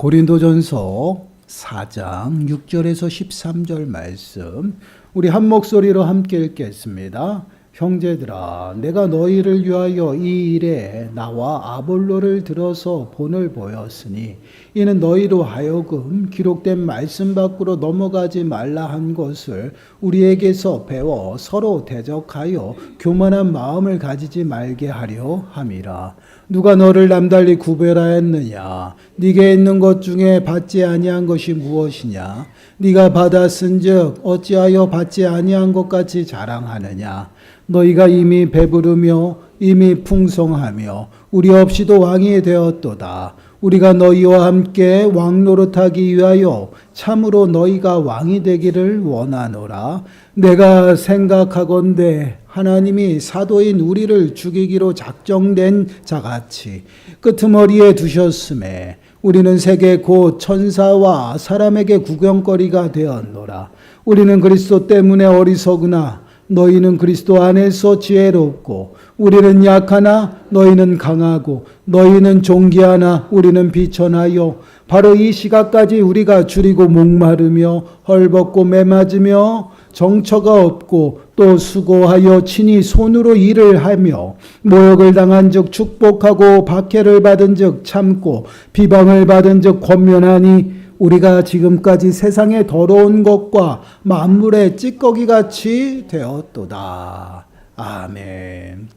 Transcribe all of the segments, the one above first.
고린도전서 4장 6절에서 13절 말씀 우리 한 목소리로 함께 읽겠습니다. 형제들아, 내가 너희를 위하여 이 일에 나와 아볼로를 들어서 본을 보였으니 이는 너희로 하여금 기록된 말씀 밖으로 넘어가지 말라 한 것을 우리에게서 배워 서로 대적하여 교만한 마음을 가지지 말게 하려 함이라. 누가 너를 남달리 구별하였느냐? 네게 있는 것 중에 받지 아니한 것이 무엇이냐? 네가 받았은즉 어찌하여 받지 아니한 것 같이 자랑하느냐? 너희가 이미 배부르며 이미 풍성하며 우리 없이도 왕이 되었도다. 우리가 너희와 함께 왕 노릇하기 위하여 참으로 너희가 왕이 되기를 원하노라. 내가 생각하건대 하나님이 사도인 우리를 죽이기로 작정된 자같이 끄트머리에 두셨음에 우리는 세계 곧 천사와 사람에게 구경거리가 되었노라. 우리는 그리스도 때문에 어리석으나 너희는 그리스도 안에서 지혜롭고 우리는 약하나 너희는 강하고 너희는 존귀하나 우리는 비천하여 바로 이 시각까지 우리가 줄이고 목마르며 헐벗고 매맞으며 정처가 없고 또 수고하여 친히 손으로 일을 하며 모욕을 당한 즉 축복하고 박해를 받은 즉 참고 비방을 받은 즉 권면하니 우리가 지금까지 세상의 더러운 것과 만물의 찌꺼기같이 되었도다. 아멘.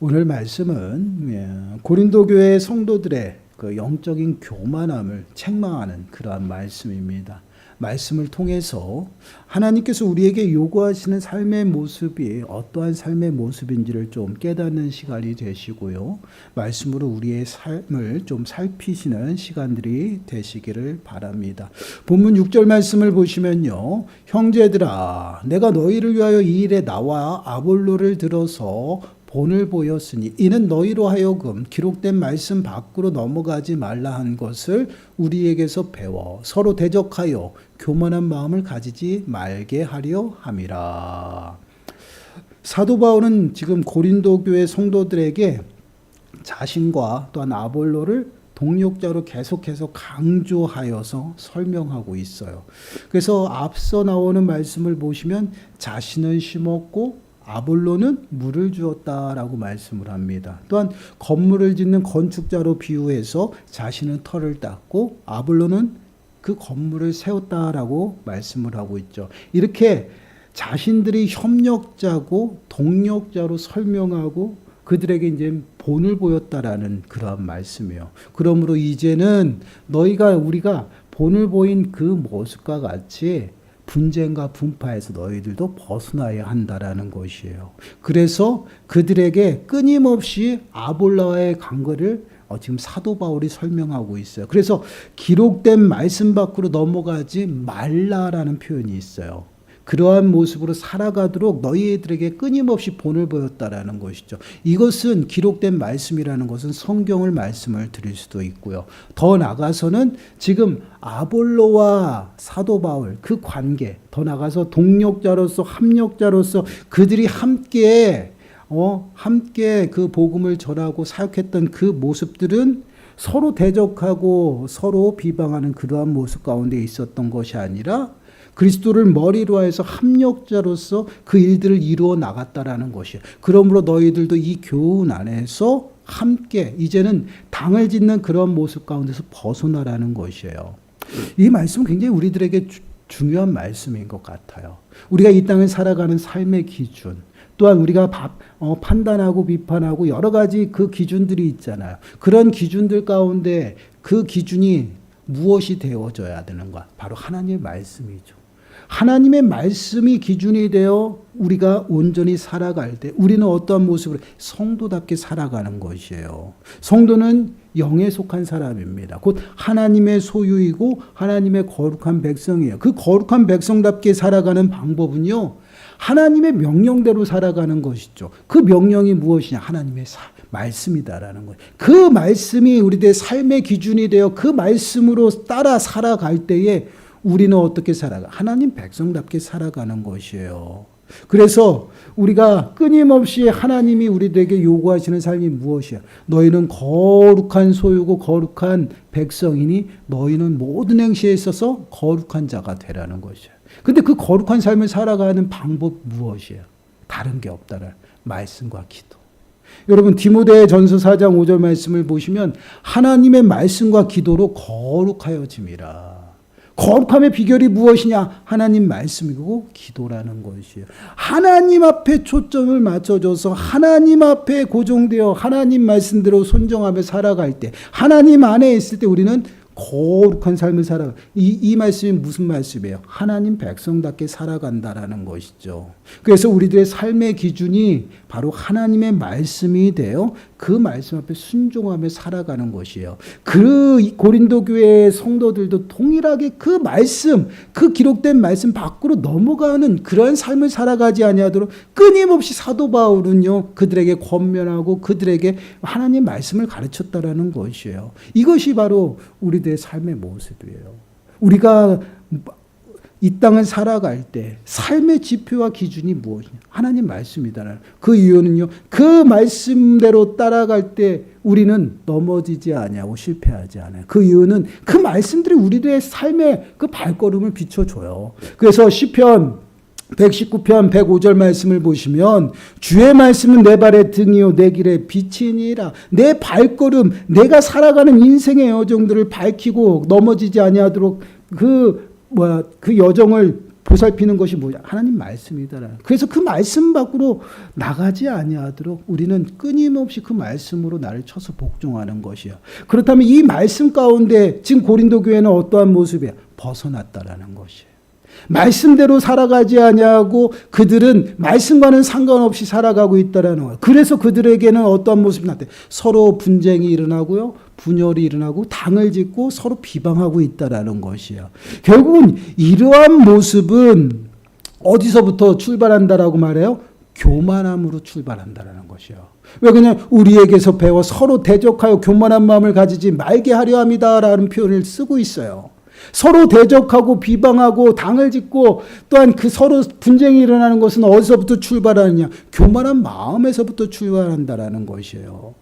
오늘 말씀은 고린도 교회 성도들의 그 영적인 교만함을 책망하는 그러한 말씀입니다. 말씀을 통해서 하나님께서 우리에게 요구하시는 삶의 모습이 어떠한 삶의 모습인지를 좀 깨닫는 시간이 되시고요. 말씀으로 우리의 삶을 좀 살피시는 시간들이 되시기를 바랍니다. 본문 6절 말씀을 보시면요. 형제들아, 내가 너희를 위하여 이 일에 나와 아볼로를 들어서 본을 보였으니 이는 너희로 하여금 기록된 말씀 밖으로 넘어가지 말라 한 것을 우리에게서 배워 서로 대적하여 교만한 마음을 가지지 말게 하려 함이라. 사도 바울은 지금 고린도 교회 성도들에게 자신과 또한 아볼로를 동력자로 계속해서 강조하여서 설명하고 있어요. 그래서 앞서 나오는 말씀을 보시면 자신은 심었고 아볼로는 물을 주었다라고 말씀을 합니다. 또한 건물을 짓는 건축자로 비유해서 자신은 털을 닦고 아볼로는 그 건물을 세웠다라고 말씀을 하고 있죠. 이렇게 자신들이 협력자고 동력자로 설명하고 그들에게 이제 본을 보였다라는 그러한 말씀이에요. 그러므로 이제는 우리가 본을 보인 그 모습과 같이 분쟁과 분파에서 너희들도 벗어나야 한다라는 것이에요. 그래서 그들에게 끊임없이 아볼로와의 관계를 지금 사도 바울이 설명하고 있어요. 그래서 기록된 말씀 밖으로 넘어가지 말라라는 표현이 있어요. 그러한 모습으로 살아가도록 너희들에게 끊임없이 본을 보였다라는 것이죠. 이것은 기록된 말씀이라는 것은 성경을 말씀을 드릴 수도 있고요. 더 나아가서는 지금 아볼로와 사도 바울 그 관계, 더 나아가서 동력자로서 합력자로서 그들이 함께 그 복음을 전하고 사역했던 그 모습들은 서로 대적하고 서로 비방하는 그러한 모습 가운데 있었던 것이 아니라 그리스도를 머리로 해서 합력자로서 그 일들을 이루어 나갔다라는 것이에요. 그러므로 너희들도 이 교훈 안에서 함께 이제는 당을 짓는 그런 모습 가운데서 벗어나라는 것이에요. 이 말씀은 굉장히 우리들에게 중요한 말씀인 것 같아요. 우리가 이 땅을 살아가는 삶의 기준, 또한 우리가 판단하고 비판하고 여러 가지 그 기준들이 있잖아요. 그런 기준들 가운데 그 기준이 무엇이 되어져야 되는가? 바로 하나님의 말씀이죠. 하나님의 말씀이 기준이 되어 우리가 온전히 살아갈 때 우리는 어떠한 모습으로 성도답게 살아가는 것이에요. 성도는 영에 속한 사람입니다. 곧 하나님의 소유이고 하나님의 거룩한 백성이에요. 그 거룩한 백성답게 살아가는 방법은요. 하나님의 명령대로 살아가는 것이죠. 그 명령이 무엇이냐? 하나님의 말씀이다라는 거예요. 그 말씀이 우리들의 삶의 기준이 되어 그 말씀으로 따라 살아갈 때에 우리는 어떻게 살아가? 하나님 백성답게 살아가는 것이에요. 그래서 우리가 끊임없이 하나님이 우리들에게 요구하시는 삶이 무엇이야? 너희는 거룩한 소유고 거룩한 백성이니 너희는 모든 행시에 있어서 거룩한 자가 되라는 것이야. 근데 그 거룩한 삶을 살아가는 방법 무엇이야? 다른 게 없다라. 말씀과 기도. 여러분 디모데전서 4장 5절 말씀을 보시면 하나님의 말씀과 기도로 거룩하여짐이라. 거룩함의 비결이 무엇이냐? 하나님 말씀이고 기도라는 것이에요. 하나님 앞에 초점을 맞춰줘서 하나님 앞에 고정되어 하나님 말씀대로 순종하며 살아갈 때, 하나님 안에 있을 때 우리는 거룩한 삶을 살아가. 이 말씀이 무슨 말씀이에요? 하나님 백성답게 살아간다라는 것이죠. 그래서 우리들의 삶의 기준이 바로 하나님의 말씀이 되어 그 말씀 앞에 순종하며 살아가는 것이에요. 그 고린도 교회의 성도들도 동일하게 그 말씀, 그 기록된 말씀 밖으로 넘어가는 그런 삶을 살아가지 아니하도록 끊임없이 사도 바울은요 그들에게 권면하고 그들에게 하나님 말씀을 가르쳤다라는 것이에요. 이것이 바로 우리들의 삶의 모습이에요. 우리가 이 땅을 살아갈 때 삶의 지표와 기준이 무엇이냐? 하나님 말씀이다. 그 이유는요. 그 말씀대로 따라갈 때 우리는 넘어지지 않냐고 실패하지 않아요. 그 이유는 그 말씀들이 우리들의 삶의 그 발걸음을 비춰줘요. 그래서 시편 119편 105절 말씀을 보시면 주의 말씀은 내 발의 등이요 내 길의 빛이니라. 내 발걸음, 내가 살아가는 인생의 여정들을 밝히고 넘어지지 아니하도록 그 여정을 보살피는 것이 뭐냐? 하나님 말씀이다. 그래서 그 말씀 밖으로 나가지 아니하도록 우리는 끊임없이 그 말씀으로 나를 쳐서 복종하는 것이야. 그렇다면 이 말씀 가운데 지금 고린도 교회는 어떠한 모습이야? 벗어났다라는 것이에요. 말씀대로 살아가지 아니하고 그들은 말씀과는 상관없이 살아가고 있다라는 거예요. 그래서 그들에게는 어떠한 모습이 나타나요? 서로 분쟁이 일어나고요. 분열이 일어나고 당을 짓고 서로 비방하고 있다라는 것이에요. 결국은 이러한 모습은 어디서부터 출발한다라고 말해요? 교만함으로 출발한다라는 것이에요. 왜 그냥 우리에게서 배워 서로 대적하여 교만한 마음을 가지지 말게 하려 함이다라는 표현을 쓰고 있어요. 서로 대적하고 비방하고 당을 짓고 또한 그 서로 분쟁이 일어나는 것은 어디서부터 출발하느냐? 교만한 마음에서부터 출발한다라는 것이에요.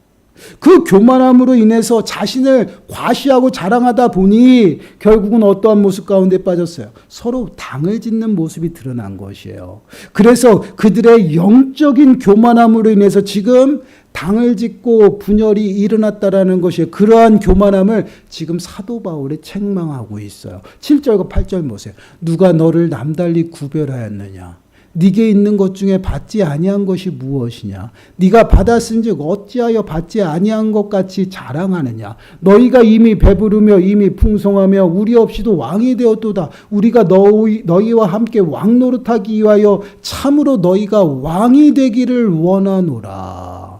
그 교만함으로 인해서 자신을 과시하고 자랑하다 보니 결국은 어떠한 모습 가운데 빠졌어요? 서로 당을 짓는 모습이 드러난 것이에요. 그래서 그들의 영적인 교만함으로 인해서 지금 당을 짓고 분열이 일어났다라는 것이에요. 그러한 교만함을 지금 사도 바울이 책망하고 있어요. 7절과 8절 보세요. 누가 너를 남달리 구별하였느냐? 네게 있는 것 중에 받지 아니한 것이 무엇이냐? 네가 받았은즉 어찌하여 받지 아니한 것 같이 자랑하느냐? 너희가 이미 배부르며 이미 풍성하며 우리 없이도 왕이 되었도다. 우리가 너희와 함께 왕 노릇하기 위하여 참으로 너희가 왕이 되기를 원하노라.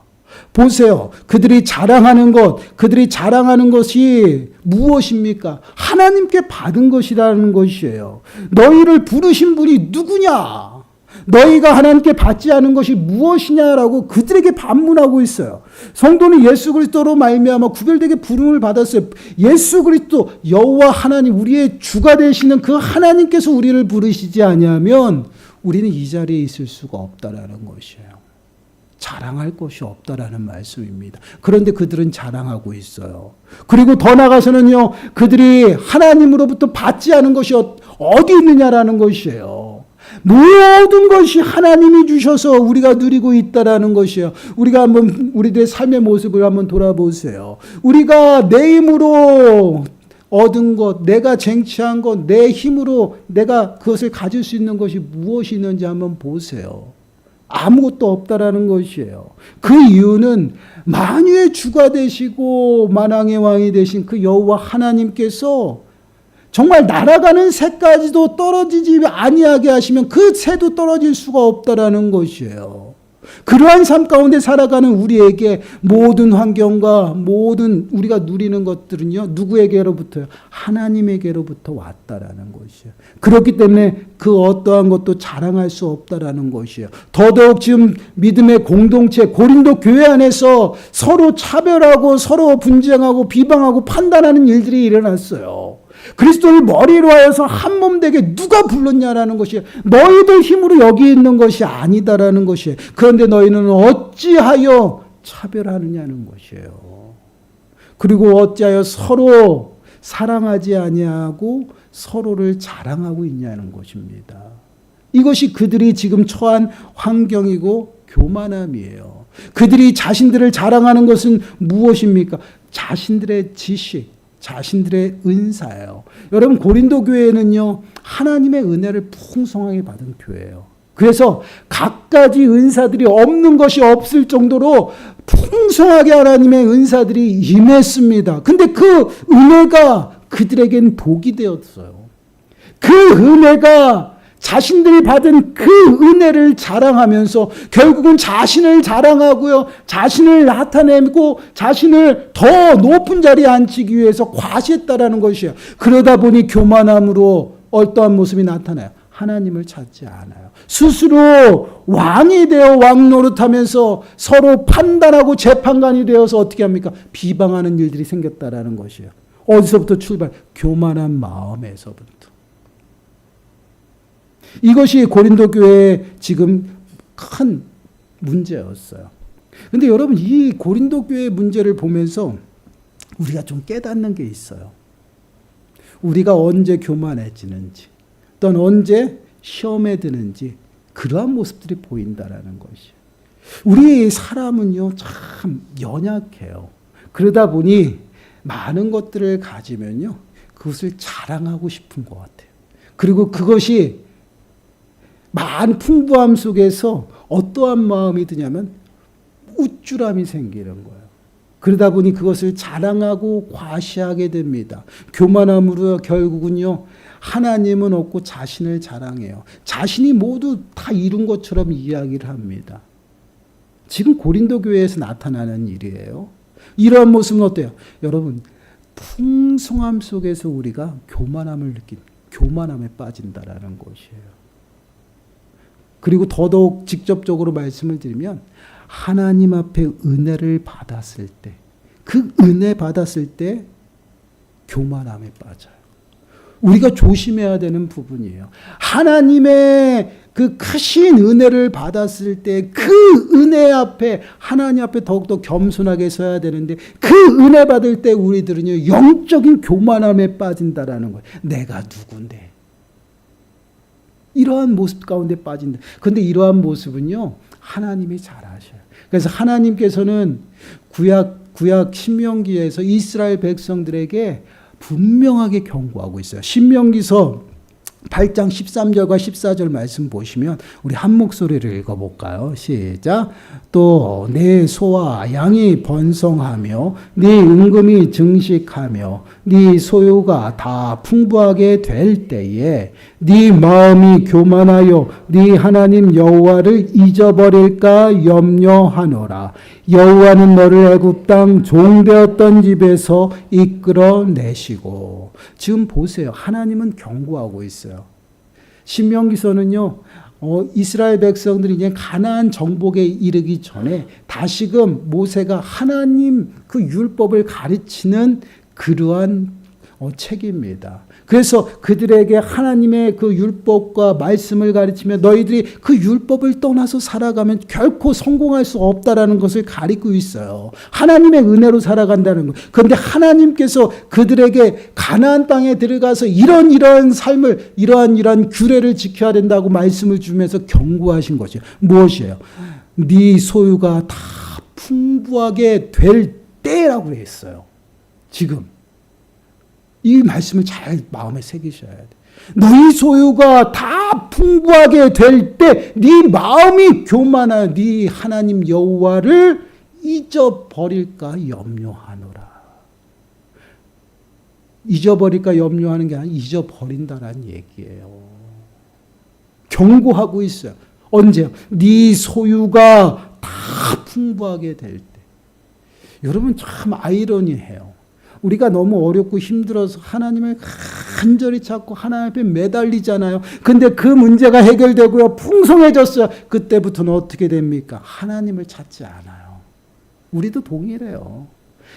보세요. 그들이 자랑하는 것이 무엇입니까? 하나님께 받은 것이라는 것이에요. 너희를 부르신 분이 누구냐? 너희가 하나님께 받지 않은 것이 무엇이냐라고 그들에게 반문하고 있어요. 성도는 예수 그리스도로 말미암아 구별되게 부름을 받았어요. 예수 그리스도 여호와 하나님 우리의 주가 되시는 그 하나님께서 우리를 부르시지 아니하면 우리는 이 자리에 있을 수가 없다라는 것이에요. 자랑할 것이 없다라는 말씀입니다. 그런데 그들은 자랑하고 있어요. 그리고 더 나아가서는요, 그들이 하나님으로부터 받지 않은 것이 어디 있느냐라는 것이에요. 모든 것이 하나님이 주셔서 우리가 누리고 있다라는 것이에요. 우리가 한번 우리들의 삶의 모습을 한번 돌아보세요. 우리가 내 힘으로 얻은 것, 내가 쟁취한 것, 내 힘으로 내가 그것을 가질 수 있는 것이 무엇이 있는지 한번 보세요. 아무것도 없다라는 것이에요. 그 이유는 만유의 주가 되시고 만왕의 왕이 되신 그 여호와 하나님께서 정말 날아가는 새까지도 떨어지지 아니하게 하시면 그 새도 떨어질 수가 없다라는 것이에요. 그러한 삶 가운데 살아가는 우리에게 모든 환경과 모든 우리가 누리는 것들은요, 누구에게로부터요? 하나님에게로부터 왔다라는 것이에요. 그렇기 때문에 그 어떠한 것도 자랑할 수 없다라는 것이에요. 더더욱 지금 믿음의 공동체 고린도 교회 안에서 서로 차별하고 서로 분쟁하고 비방하고 판단하는 일들이 일어났어요. 그리스도를 머리로 하여서 한 몸 되게 누가 불렀냐라는 것이에요. 너희들 힘으로 여기 있는 것이 아니다라는 것이에요. 그런데 너희는 어찌하여 차별하느냐는 것이에요. 그리고 어찌하여 서로 사랑하지 아니하고 서로를 자랑하고 있냐는 것입니다. 이것이 그들이 지금 처한 환경이고 교만함이에요. 그들이 자신들을 자랑하는 것은 무엇입니까? 자신들의 지식, 자신들의 은사예요. 여러분, 고린도 교회는요, 하나님의 은혜를 풍성하게 받은 교회예요. 그래서 갖가지 은사들이 없는 것이 없을 정도로 풍성하게 하나님의 은사들이 임했습니다. 근데 그 은혜가 그들에겐 복이 되었어요. 그 은혜가 자신들이 받은 그 은혜를 자랑하면서 결국은 자신을 자랑하고요, 자신을 나타내고 자신을 더 높은 자리에 앉히기 위해서 과시했다라는 것이에요. 그러다 보니 교만함으로 어떠한 모습이 나타나요? 하나님을 찾지 않아요. 스스로 왕이 되어 왕 노릇하면서 서로 판단하고 재판관이 되어서 어떻게 합니까? 비방하는 일들이 생겼다라는 것이에요. 어디서부터 출발? 교만한 마음에서부터. 이것이 고린도 교회의 지금 큰 문제였어요. 그런데 여러분, 이 고린도 교회의 문제를 보면서 우리가 좀 깨닫는 게 있어요. 우리가 언제 교만해지는지, 또는 언제 시험에 드는지 그러한 모습들이 보인다라는 것이에요. 우리 사람은요, 참 연약해요. 그러다 보니 많은 것들을 가지면요, 그것을 자랑하고 싶은 것 같아요. 그리고 그것이 많은 풍부함 속에서 어떠한 마음이 드냐면 우쭐함이 생기는 거예요. 그러다 보니 그것을 자랑하고 과시하게 됩니다. 교만함으로 결국은요, 하나님은 없고 자신을 자랑해요. 자신이 모두 다 이룬 것처럼 이야기를 합니다. 지금 고린도 교회에서 나타나는 일이에요. 이러한 모습은 어때요? 여러분, 풍성함 속에서 우리가 교만함에 빠진다라는 것이에요. 그리고 더더욱 직접적으로 말씀을 드리면 하나님 앞에 은혜를 받았을 때, 그 은혜 받았을 때 교만함에 빠져요. 우리가 조심해야 되는 부분이에요. 하나님의 그 크신 은혜를 받았을 때 그 은혜 앞에, 하나님 앞에 더욱더 겸손하게 서야 되는데, 그 은혜 받을 때 우리들은요, 영적인 교만함에 빠진다라는 거예요. 내가 누군데. 이러한 모습 가운데 빠진다. 그런데 이러한 모습은요, 하나님이 잘 아셔요. 그래서 하나님께서는 구약 신명기에서 이스라엘 백성들에게 분명하게 경고하고 있어요. 신명기서 8장 13절과 14절 말씀 보시면 우리 한 목소리를 읽어볼까요? 시작. 또 내 소와 양이 번성하며 네 임금이 증식하며 네 소유가 다 풍부하게 될 때에 네 마음이 교만하여 네 하나님 여호와를 잊어버릴까 염려하노라. 여호와는 너를 애굽 땅 종되었던 집에서 이끌어내시고. 지금 보세요. 하나님은 경고하고 있어요. 신명기서는요, 이스라엘 백성들이 이제 가나안 정복에 이르기 전에 다시금 모세가 하나님 그 율법을 가르치는 그러한 책입니다. 그래서 그들에게 하나님의 그 율법과 말씀을 가르치며 너희들이 그 율법을 떠나서 살아가면 결코 성공할 수 없다라는 것을 가리키고 있어요. 하나님의 은혜로 살아간다는 것. 그런데 하나님께서 그들에게 가나안 땅에 들어가서 이러한 삶을, 이러한 규례를 지켜야 된다고 말씀을 주면서 경고하신 것이에요. 무엇이에요? 네 소유가 다 풍부하게 될 때라고 했어요. 지금. 이 말씀을 잘 마음에 새기셔야 돼. 너희 소유가 다 풍부하게 될 때 네 마음이 교만하여 네 하나님 여호와를 잊어버릴까 염려하노라. 잊어버릴까 염려하는 게 아니라 잊어버린다라는 얘기예요. 경고하고 있어요. 언제요? 네 소유가 다 풍부하게 될 때. 여러분, 참 아이러니해요. 우리가 너무 어렵고 힘들어서 하나님을 간절히 찾고 하나님 앞에 매달리잖아요. 근데 그 문제가 해결되고요, 풍성해졌어요. 그때부터는 어떻게 됩니까? 하나님을 찾지 않아요. 우리도 동일해요.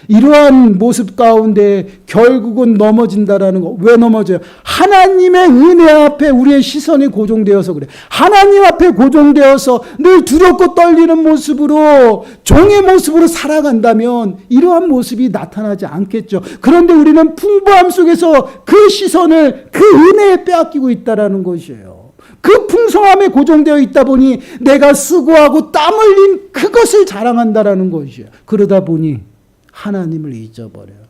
이러한 모습 가운데 결국은 넘어진다라는 거. 왜 넘어져요? 하나님의 은혜 앞에 우리의 시선이 고정되어서 그래. 하나님 앞에 고정되어서 늘 두렵고 떨리는 모습으로, 종의 모습으로 살아간다면 이러한 모습이 나타나지 않겠죠. 그런데 우리는 풍부함 속에서 그 시선을 그 은혜에 빼앗기고 있다라는 것이에요. 그 풍성함에 고정되어 있다 보니 내가 수고하고 땀 흘린 그것을 자랑한다라는 것이에요. 그러다 보니 하나님을 잊어버려요.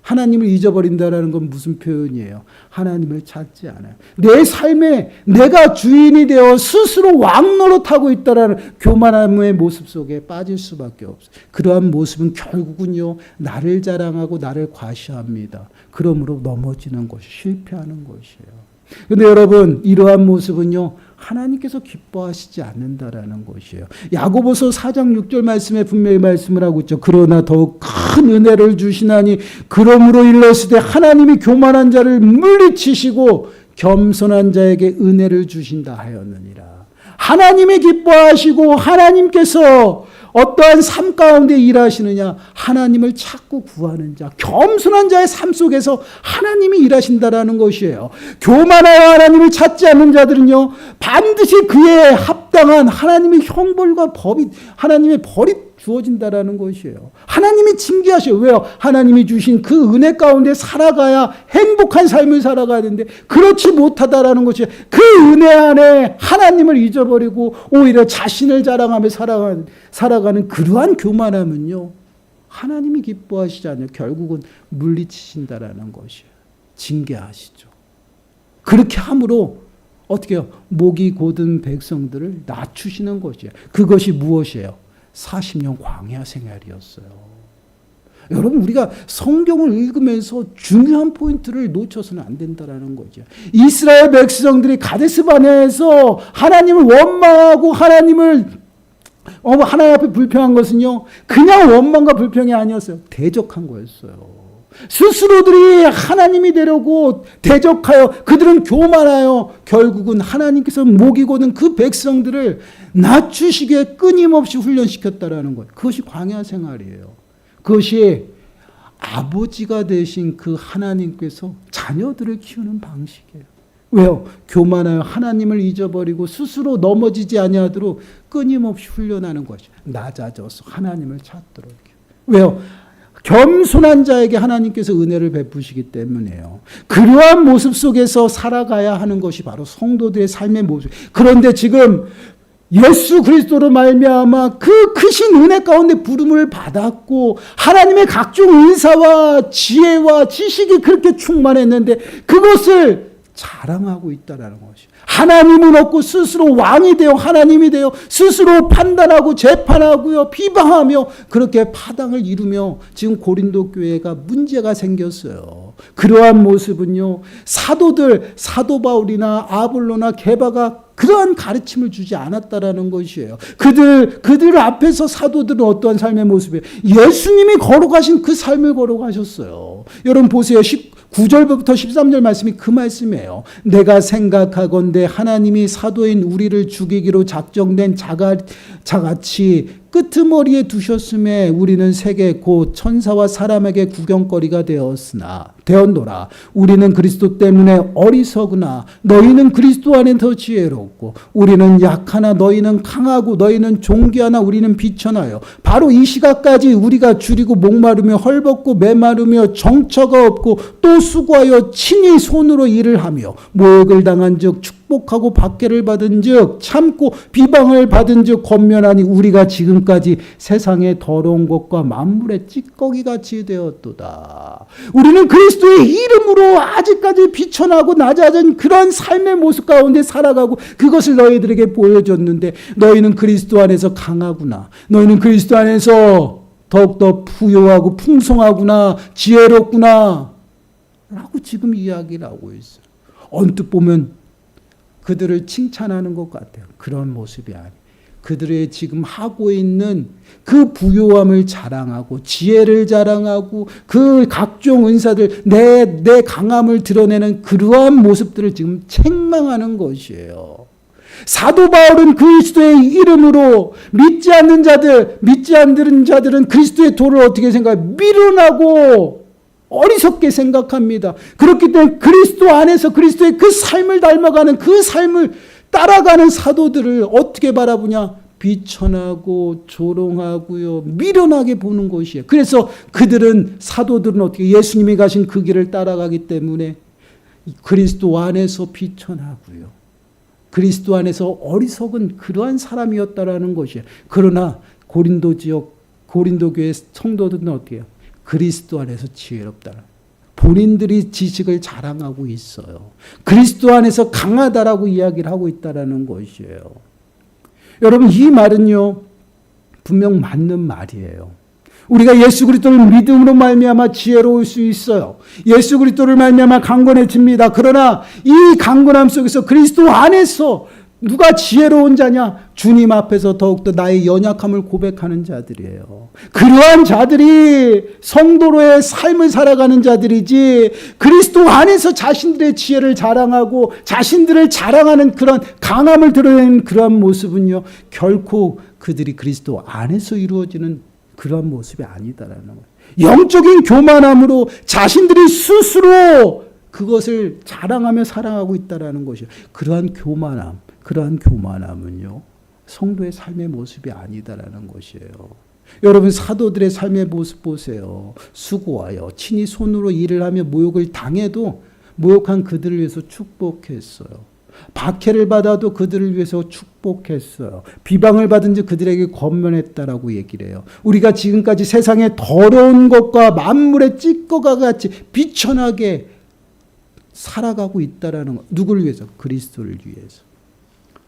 하나님을 잊어버린다라는 건 무슨 표현이에요? 하나님을 찾지 않아요. 내 삶에 내가 주인이 되어 스스로 왕 노릇하고 있다라는 교만함의 모습 속에 빠질 수밖에 없어요. 그러한 모습은 결국은요, 나를 자랑하고 나를 과시합니다. 그러므로 넘어지는 것이, 실패하는 것이에요. 그런데 여러분, 이러한 모습은요, 하나님께서 기뻐하시지 않는다라는 것이에요. 야고보서 4장 6절 말씀에 분명히 말씀을 하고 있죠. 그러나 더욱 큰 은혜를 주시나니 그러므로 일렀으되 하나님이 교만한 자를 물리치시고 겸손한 자에게 은혜를 주신다 하였느니라. 하나님이 기뻐하시고 하나님께서 어떠한 삶 가운데 일하시느냐? 하나님을 찾고 구하는 자, 겸손한 자의 삶 속에서 하나님이 일하신다라는 것이에요. 교만하여 하나님을 찾지 않는 자들은요, 반드시 그에 합당한 하나님의 형벌과 법이, 하나님의 벌이 주어진다라는 것이에요. 하나님이 징계하셔요. 왜요? 하나님이 주신 그 은혜 가운데 살아가야 행복한 삶을 살아가야 되는데 그렇지 못하다라는 것이에요. 그 은혜 안에 하나님을 잊어버리고 오히려 자신을 자랑하며 살아가는 그러한 교만함은요, 하나님이 기뻐하시지 않아요. 결국은 물리치신다라는 것이에요. 징계하시죠. 그렇게 함으로 어떻게 해요? 목이 곧은 백성들을 낮추시는 것이에요. 그것이 무엇이에요? 40년 광야 생활이었어요. 여러분, 우리가 성경을 읽으면서 중요한 포인트를 놓쳐서는 안 된다는 거죠. 이스라엘 백성들이 가데스 바네아에서 하나님을 원망하고 하나님 앞에 불평한 것은요, 그냥 원망과 불평이 아니었어요. 대적한 거였어요. 스스로들이 하나님이 되려고 대적하여 그들은 교만하여 결국은 하나님께서 목이 고든 그 백성들을 낮추시기에 끊임없이 훈련시켰다라는 거예요. 그것이 광야 생활이에요. 그것이 아버지가 되신 그 하나님께서 자녀들을 키우는 방식이에요. 왜요? 교만하여 하나님을 잊어버리고 스스로 넘어지지 아니하도록 끊임없이 훈련하는 것이 낮아져서 하나님을 찾도록. 왜요? 겸손한 자에게 하나님께서 은혜를 베푸시기 때문에요. 그러한 모습 속에서 살아가야 하는 것이 바로 성도들의 삶의 모습. 그런데 지금 예수 그리스도로 말미암아 그 크신 은혜 가운데 부름을 받았고 하나님의 각종 은사와 지혜와 지식이 그렇게 충만했는데 그것을 자랑하고 있다는 것이. 하나님은 없고 스스로 왕이 되어 하나님이 되어 스스로 판단하고 재판하고요, 비방하며 그렇게 파당을 이루며 지금 고린도 교회가 문제가 생겼어요. 그러한 모습은요, 사도 바울이나 아볼로나 게바가 그러한 가르침을 주지 않았다라는 것이에요. 그들 앞에서 사도들은 어떠한 삶의 모습이에요? 예수님이 걸어가신 그 삶을 걸어가셨어요. 여러분 보세요. 9절부터 13절 말씀이 그 말씀이에요. 내가 생각하건대 하나님이 사도인 우리를 죽이기로 작정된 자같이 끄트머리에 두셨음에 우리는 세계 곧 천사와 사람에게 구경거리가 되었노라. 우리는 그리스도 때문에 어리석으나 너희는 그리스도 안에 더 지혜롭고 우리는 약하나 너희는 강하고 너희는 존귀하나 우리는 비천하여 바로 이 시각까지 우리가 줄이고 목마르며 헐벗고 메마르며 정처가 없고 또 수고하여 친히 손으로 일을 하며 모욕을 당한 즉 축복하고 박해를 받은 즉 참고 비방을 받은 즉 권면하니 우리가 지금까지 세상의 더러운 것과 만물의 찌꺼기같이 되었도다. 우리는 그리스도의 이름으로 아직까지 비천하고 낮아진 그런 삶의 모습 가운데 살아가고 그것을 너희들에게 보여줬는데 너희는 그리스도 안에서 강하구나. 너희는 그리스도 안에서 더욱더 부요하고 풍성하구나. 지혜롭구나. 라고 지금 이야기를 하고 있어요. 언뜻 보면 그들을 칭찬하는 것 같아요. 그런 모습이 아니에요. 그들의 지금 하고 있는 그 부요함을 자랑하고 지혜를 자랑하고 그 각종 은사들 내 강함을 드러내는 그러한 모습들을 지금 책망하는 것이에요. 사도 바울은 그리스도의 이름으로 믿지 않는 자들은 그리스도의 도를 어떻게 생각해요? 미련하고 어리석게 생각합니다. 그렇기 때문에 그리스도 안에서 그리스도의 그 삶을 닮아가는, 그 삶을 따라가는 사도들을 어떻게 바라보냐? 비천하고 조롱하고요, 미련하게 보는 것이에요. 그래서 사도들은 어떻게 예수님이 가신 그 길을 따라가기 때문에 그리스도 안에서 비천하고요, 그리스도 안에서 어리석은 그러한 사람이었다라는 것이에요. 그러나 고린도 교회 성도들은 어떻게 해요? 그리스도 안에서 지혜롭다. 본인들이 지식을 자랑하고 있어요. 그리스도 안에서 강하다라고 이야기를 하고 있다라는 것이에요. 여러분, 이 말은요, 분명 맞는 말이에요. 우리가 예수 그리스도를 믿음으로 말미암아 지혜로울 수 있어요. 예수 그리스도를 말미암아 강건해집니다. 그러나 이 강건함 속에서 그리스도 안에서 누가 지혜로운 자냐? 주님 앞에서 더욱더 나의 연약함을 고백하는 자들이에요. 그러한 자들이 성도로의 삶을 살아가는 자들이지, 그리스도 안에서 자신들의 지혜를 자랑하고 자신들을 자랑하는 그런 강함을 드러내는 그러한 모습은요, 결코 그들이 그리스도 안에서 이루어지는 그러한 모습이 아니다라는 거예요. 영적인 교만함으로 자신들이 스스로 그것을 자랑하며 살아가고 있다라는 것이에요. 그러한 교만함은요, 성도의 삶의 모습이 아니다라는 것이에요. 여러분, 사도들의 삶의 모습 보세요. 수고하여 친히 손으로 일을 하며 모욕을 당해도 모욕한 그들을 위해서 축복했어요. 박해를 받아도 그들을 위해서 축복했어요. 비방을 받은 즉 그들에게 권면했다라고 얘기를 해요. 우리가 지금까지 세상의 더러운 것과 만물의 찌꺼가 같이 비천하게 살아가고 있다라는 것. 누구를 위해서? 그리스도를 위해서.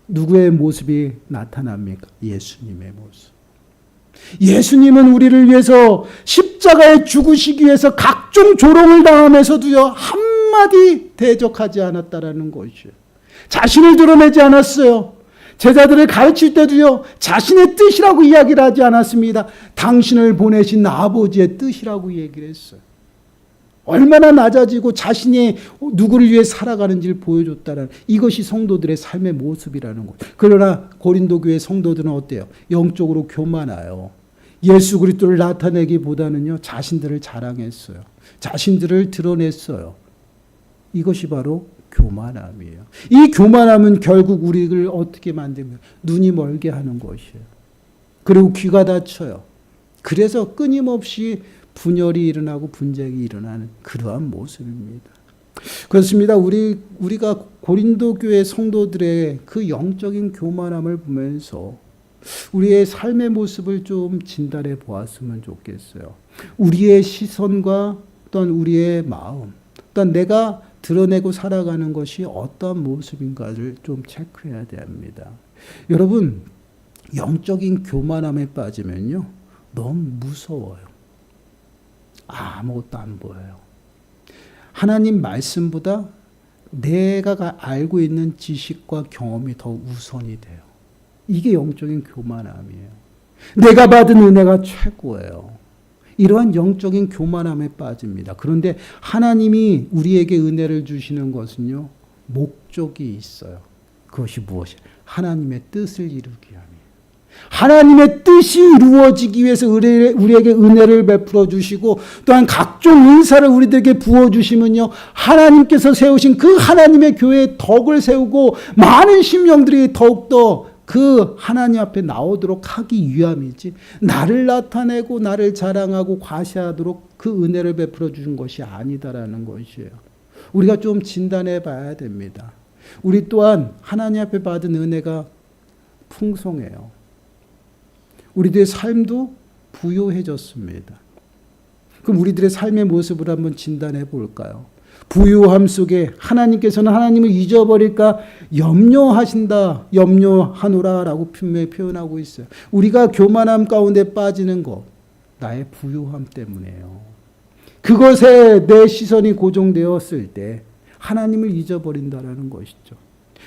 누구의 모습이 나타납니까? 예수님의 모습. 예수님은 우리를 위해서 십자가에 죽으시기 위해서 각종 조롱을 당하면서도요, 한마디 대적하지 않았다라는 것이에요. 자신을 드러내지 않았어요. 제자들을 가르칠 때도요, 자신의 뜻이라고 이야기를 하지 않았습니다. 당신을 보내신 아버지의 뜻이라고 얘기를 했어요. 얼마나 낮아지고 자신이 누구를 위해 살아가는지를 보여줬다는, 이것이 성도들의 삶의 모습이라는 것. 그러나 고린도 교회 성도들은 어때요? 영적으로 교만해요. 예수 그리스도를 나타내기보다는요, 자신들을 자랑했어요. 자신들을 드러냈어요. 이것이 바로 교만함이에요. 이 교만함은 결국 우리를 어떻게 만들면 눈이 멀게 하는 것이에요. 그리고 귀가 닫혀요. 그래서 끊임없이 분열이 일어나고 분쟁이 일어나는 그러한 모습입니다. 그렇습니다. 우리가 고린도 교회 성도들의 그 영적인 교만함을 보면서 우리의 삶의 모습을 좀 진단해 보았으면 좋겠어요. 우리의 시선과 어떤 우리의 마음, 어떤 내가 드러내고 살아가는 것이 어떤 모습인가를 좀 체크해야 됩니다. 여러분, 영적인 교만함에 빠지면요, 너무 무서워요. 아무것도 안 보여요. 하나님 말씀보다 내가 알고 있는 지식과 경험이 더 우선이 돼요. 이게 영적인 교만함이에요. 내가 받은 은혜가 최고예요. 이러한 영적인 교만함에 빠집니다. 그런데 하나님이 우리에게 은혜를 주시는 것은요, 목적이 있어요. 그것이 무엇이에요? 하나님의 뜻을 이루기 위함이에요. 하나님의 뜻이 이루어지기 위해서 우리에게 은혜를 베풀어 주시고, 또한 각종 은사를 우리들에게 부어주시면요, 하나님께서 세우신 그 하나님의 교회의 덕을 세우고 많은 심령들이 더욱더 그 하나님 앞에 나오도록 하기 위함이지, 나를 나타내고 나를 자랑하고 과시하도록 그 은혜를 베풀어 주신 것이 아니다라는 것이에요. 우리가 좀 진단해 봐야 됩니다. 우리 또한 하나님 앞에 받은 은혜가 풍성해요. 우리들의 삶도 부유해졌습니다. 그럼 우리들의 삶의 모습을 한번 진단해 볼까요? 부유함 속에 하나님께서는 하나님을 잊어버릴까 염려하노라 라고 분명히 표현하고 있어요. 우리가 교만함 가운데 빠지는 것, 나의 부유함 때문에요. 그것에 내 시선이 고정되었을 때 하나님을 잊어버린다라는 것이죠.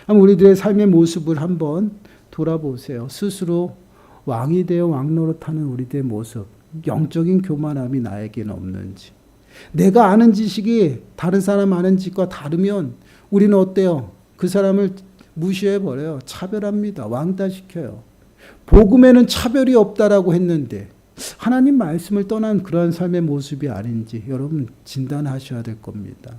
한번 우리들의 삶의 모습을 한번 돌아보세요. 스스로 왕이 되어 왕노릇하는 우리들의 모습, 영적인 교만함이 나에게는 없는지. 내가 아는 지식이 다른 사람 아는 지식과 다르면 우리는 어때요? 그 사람을 무시해버려요. 차별합니다. 왕따시켜요. 복음에는 차별이 없다라고 했는데 하나님 말씀을 떠난 그러한 삶의 모습이 아닌지 여러분 진단하셔야 될 겁니다.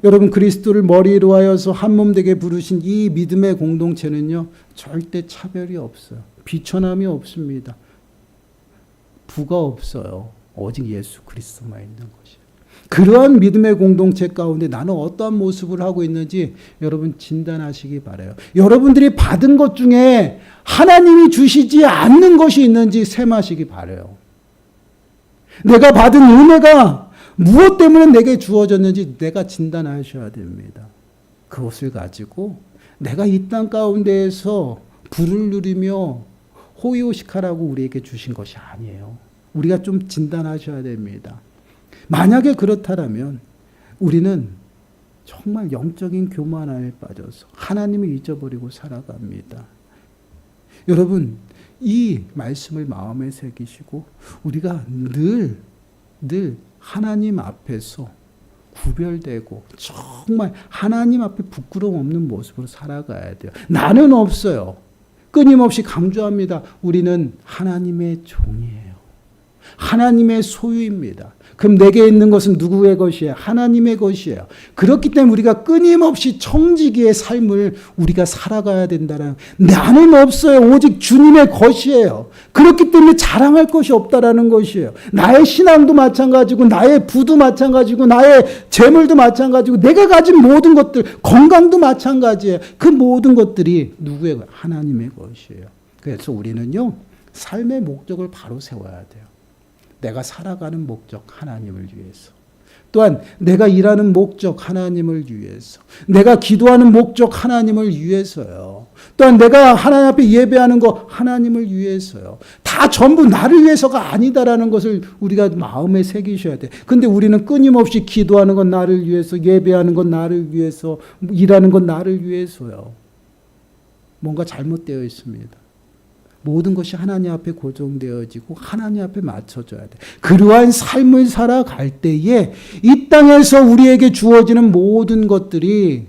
여러분 그리스도를 머리로 하여서 한 몸 되게 부르신 이 믿음의 공동체는요. 절대 차별이 없어요. 비천함이 없습니다. 부가 없어요. 오직 예수 그리스도만 있는 것이에요. 그러한 믿음의 공동체 가운데 나는 어떠한 모습을 하고 있는지 여러분 진단하시기 바라요. 여러분들이 받은 것 중에 하나님이 주시지 않는 것이 있는지 셈하시기 바라요. 내가 받은 은혜가 무엇 때문에 내게 주어졌는지 내가 진단하셔야 됩니다. 그것을 가지고 내가 이 땅 가운데에서 불을 누리며 호의호식하라고 우리에게 주신 것이 아니에요. 우리가 좀 진단하셔야 됩니다. 만약에 그렇다면 우리는 정말 영적인 교만함에 빠져서 하나님을 잊어버리고 살아갑니다. 여러분 이 말씀을 마음에 새기시고 우리가 늘 하나님 앞에서 구별되고 정말 하나님 앞에 부끄러움 없는 모습으로 살아가야 돼요. 나는 없어요. 끊임없이 강조합니다. 우리는 하나님의 종이에요. 하나님의 소유입니다. 그럼 내게 있는 것은 누구의 것이에요? 하나님의 것이에요. 그렇기 때문에 우리가 끊임없이 청지기의 삶을 우리가 살아가야 된다는, 나는 없어요. 오직 주님의 것이에요. 그렇기 때문에 자랑할 것이 없다라는 것이에요. 나의 신앙도 마찬가지고 나의 부도 마찬가지고 나의 재물도 마찬가지고 내가 가진 모든 것들, 건강도 마찬가지예요. 그 모든 것들이 누구의 것? 하나님의 것이에요. 그래서 우리는요, 삶의 목적을 바로 세워야 돼요. 내가 살아가는 목적 하나님을 위해서, 또한 내가 일하는 목적 하나님을 위해서, 내가 기도하는 목적 하나님을 위해서요. 또한 내가 하나님 앞에 예배하는 거 하나님을 위해서요. 다 전부 나를 위해서가 아니다라는 것을 우리가 마음에 새기셔야 돼. 근데 우리는 끊임없이 기도하는 건 나를 위해서, 예배하는 건 나를 위해서, 일하는 건 나를 위해서요. 뭔가 잘못되어 있습니다. 모든 것이 하나님 앞에 고정되어지고 하나님 앞에 맞춰져야 돼. 그러한 삶을 살아갈 때에 이 땅에서 우리에게 주어지는 모든 것들이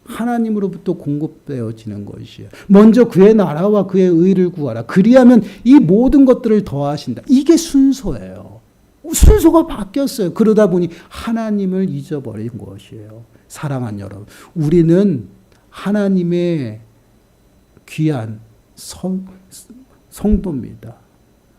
하나님으로부터 공급되어지는 것이에요. 먼저 그의 나라와 그의 의를 구하라. 그리하면 이 모든 것들을 더하신다. 이게 순서예요. 순서가 바뀌었어요. 그러다 보니 하나님을 잊어버린 것이에요. 사랑하는 여러분, 우리는 하나님의 귀한 성도입니다.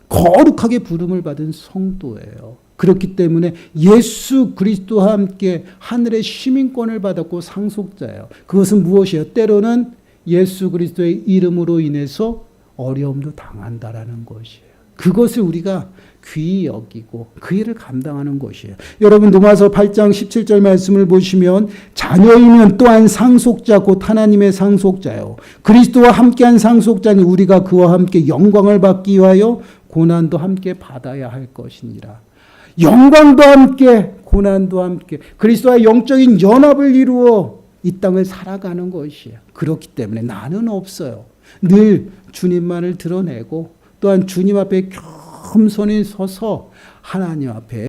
거룩하게 부름을 받은 성도예요. 그렇기 때문에 예수 그리스도와 함께 하늘의 시민권을 받았고 상속자예요. 그것은 무엇이에요? 때로는 예수 그리스도의 이름으로 인해서 어려움도 당한다라는 것이에요. 그것을 우리가 귀히 여기고 그 일을 감당하는 것이에요. 여러분 로마서 8장 17절 말씀을 보시면 자녀이면 또한 상속자 곧 하나님의 상속자요. 그리스도와 함께한 상속자니 우리가 그와 함께 영광을 받기 위하여 고난도 함께 받아야 할 것이니라. 영광도 함께 고난도 함께 그리스도와 영적인 연합을 이루어 이 땅을 살아가는 것이에요. 그렇기 때문에 나는 없어요. 늘 주님만을 드러내고 또한 주님 앞에 겸손히 서서 하나님 앞에